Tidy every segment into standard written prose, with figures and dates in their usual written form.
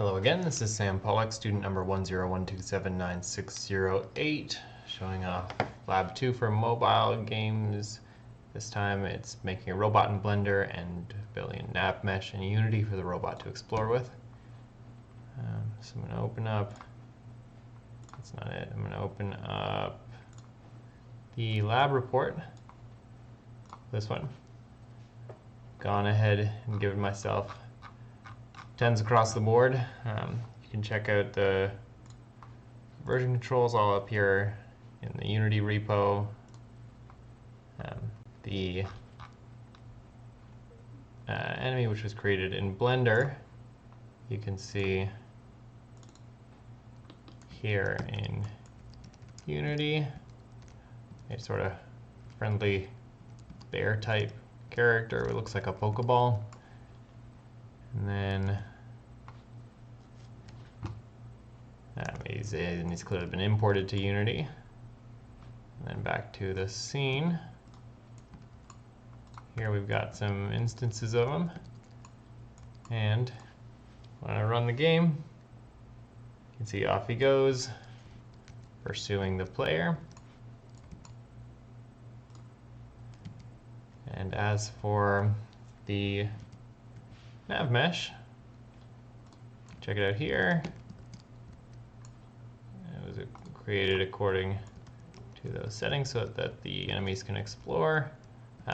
Hello again, this is Sam Pollock, student number 101279608, showing off Lab2 for mobile games. This time it's making a robot in Blender and building a navmesh in Unity for the robot to explore with. So I'm going to open up, that's not it, I'm going to open up the lab report, this one. Gone ahead and given myself 10s across the board. You can check out the version controls all up here in the Unity repo. The enemy which was created in Blender, you can see here in Unity, a sort of friendly bear type character. It looks like a Pokeball. And then he's clearly been imported to Unity. And then back to the scene. Here we've got some instances of him. And when I run the game, you can see off he goes, pursuing the player. And as for the navmesh, check it out here. It was created according to those settings so that the enemies can explore.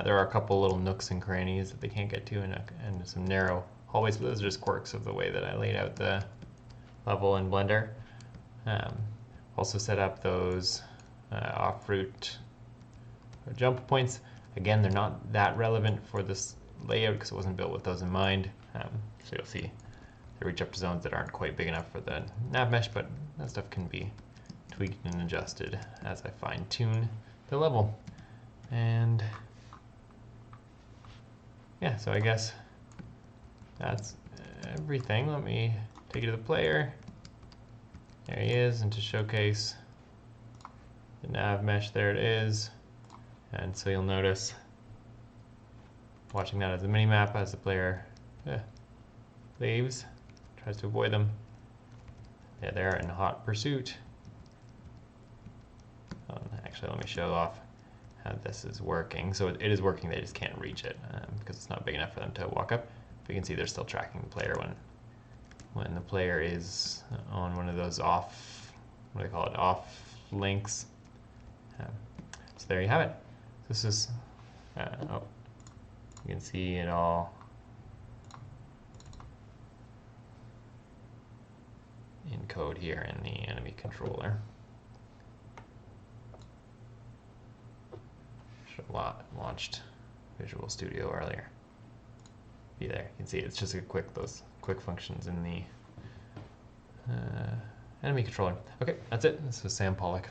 There are a couple little nooks and crannies that they can't get to, and some narrow hallways, but those are just quirks of the way that I laid out the level in Blender. Also set up those off-route jump points. Again, they're not that relevant for this layout because it wasn't built with those in mind. So you'll see they reach up to zones that aren't quite big enough for the navmesh, but that stuff can be tweaked and adjusted as I fine-tune the level. And yeah, so I guess that's everything. Let me take you to the player. There he is, and to showcase the navmesh, there it is. And so you'll notice, watching that as a mini-map, as the player leaves, tries to avoid them. Yeah, they're in hot pursuit. Actually, let me show off how this is working. So it is working, they just can't reach it because it's not big enough for them to walk up. But you can see they're still tracking the player when the player is on one of those off, what do they call it, off links. So there you have it. This is, you can see it all in code here in the enemy controller. Should have launched Visual Studio earlier. Be there. You can see it's just those quick functions in the enemy controller. Okay, that's it. This was Sam Pollock.